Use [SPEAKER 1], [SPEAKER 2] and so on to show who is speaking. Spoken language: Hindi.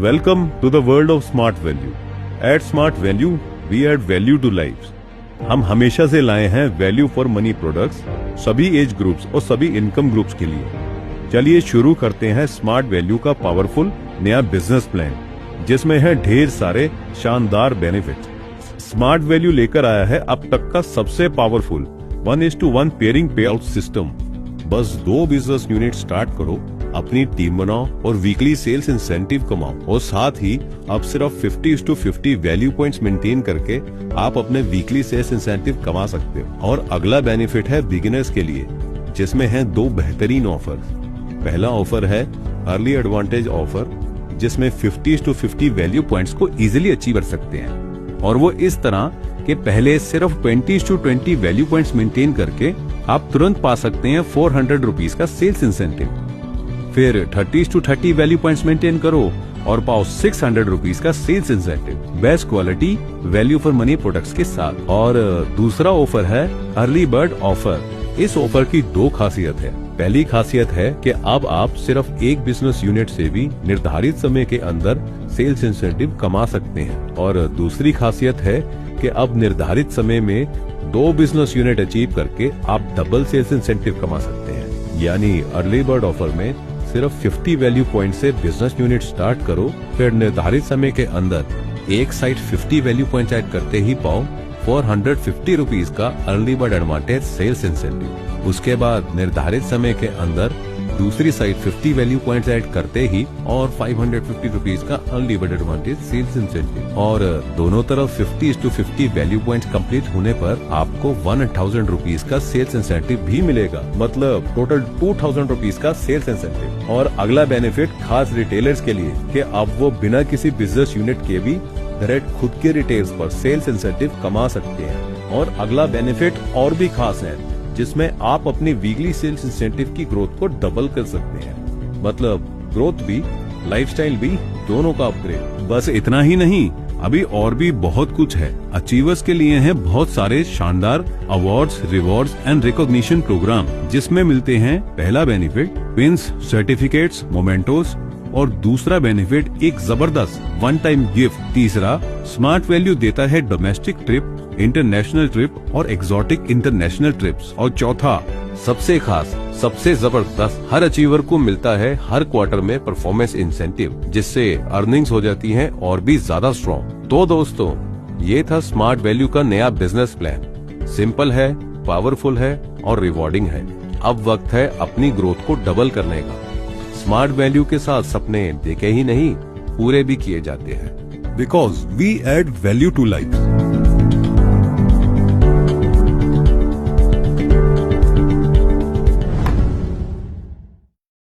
[SPEAKER 1] Welcome to the world of Smart Value. At Smart Value, we add value to lives. हम हमेशा से लाए हैं वैल्यू फॉर मनी प्रोडक्ट्स सभी एज ग्रुप्स और सभी इनकम ग्रुप्स के लिए। चलिए शुरू करते हैं स्मार्ट वैल्यू का पावरफुल नया बिजनेस प्लान, जिसमें है ढेर सारे शानदार बेनिफिट्स। स्मार्ट वैल्यू लेकर आया है अब तक का सबसे पावरफुल 1:1 पेयरिंग पे आउट सिस्टम। बस 2 बिजनेस यूनिट स्टार्ट करो, अपनी टीम बनाओ और वीकली सेल्स इंसेंटिव कमाओ, और साथ ही अब सिर्फ 50:50 वैल्यू पॉइंट्स मेंटेन करके आप अपने वीकली सेल्स इंसेंटिव कमा सकते हो। और अगला बेनिफिट है बिगिनर्स के लिए, जिसमें है 2 बेहतरीन ऑफर। पहला ऑफर है अर्ली एडवांटेज ऑफर, जिसमें 50:50 वैल्यू पॉइंट्स को इजिली अचीव कर सकते हैं, और वो इस तरह के पहले सिर्फ 20:20 वैल्यू पॉइंट्स मेंटेन करके आप तुरंत पा सकते हैं 400 रुपीज का सेल्स इंसेंटिव। फिर 30:30 वैल्यू पॉइंट्स मेंटेन करो और पाओ 600 रुपीज का sales incentive, best quality value for money products के साथ। और दूसरा ऑफर है अर्ली बर्ड ऑफर। इस ऑफर की 2 खासियत है। पहली खासियत है कि अब आप सिर्फ एक बिजनेस यूनिट से भी निर्धारित समय के अंदर सेल्स इंसेंटिव कमा सकते हैं, और दूसरी खासियत है कि अब निर्धारित समय में 2 बिजनेस यूनिट अचीव करके आप डबल सेल्स इंसेंटिव कमा सकते हैं। यानी अर्ली बर्ड ऑफर में सिर्फ 50 वैल्यू पॉइंट से बिजनेस यूनिट स्टार्ट करो, फिर निर्धारित समय के अंदर एक साइड 50 वैल्यू पॉइंट ऐड करते ही पाओ 450 रुपीज का early bird advantage sales incentive. उसके बाद निर्धारित समय के अंदर दूसरी साइड 50 वैल्यू पॉइंट्स ऐड करते ही और 550 रुपीज का early bird advantage sales incentive. और दोनों तरफ 50:50 वैल्यू पॉइंट्स कंप्लीट होने पर आपको 1000 रुपीज का सेल्स इंसेंटिव भी मिलेगा, मतलब टोटल 2000 रुपीज का सेल्स इंसेंटिव। और अगला बेनिफिट खास रिटेलर्स के लिए कि अब वो बिना किसी बिजनेस यूनिट के भी डायरेक्ट खुद के रिटेल्स पर सेल्स इंसेंटिव कमा सकते हैं। और अगला बेनिफिट और भी खास है, जिसमें आप अपनी वीकली सेल्स इंसेंटिव की ग्रोथ को डबल कर सकते हैं, मतलब ग्रोथ भी लाइफस्टाइल भी दोनों का अपग्रेड। बस इतना ही नहीं, अभी और भी बहुत कुछ है। अचीवर्स के लिए हैं बहुत सारे शानदार awards, rewards and recognition program, जिसमें मिलते हैं पहला बेनिफिट पिन्स, सर्टिफिकेट्स, मोमेंटोस, और दूसरा बेनिफिट एक जबरदस्त 1 टाइम गिफ्ट। तीसरा स्मार्ट वैल्यू देता है डोमेस्टिक ट्रिप, इंटरनेशनल ट्रिप और एक्सोटिक इंटरनेशनल ट्रिप्स। और चौथा सबसे खास, सबसे जबरदस्त, हर अचीवर को मिलता है हर क्वार्टर में परफॉर्मेंस इंसेंटिव, जिससे अर्निंग्स हो जाती हैं और भी ज्यादा स्ट्रॉन्ग। तो दोस्तों, ये था स्मार्ट वैल्यू का नया बिजनेस प्लान। सिंपल है, पावरफुल है और रिवॉर्डिंग है। अब वक्त है अपनी ग्रोथ को डबल करने का। स्मार्ट वैल्यू के साथ सपने देखे ही नहीं, पूरे भी किए जाते हैं। Because we add value to life.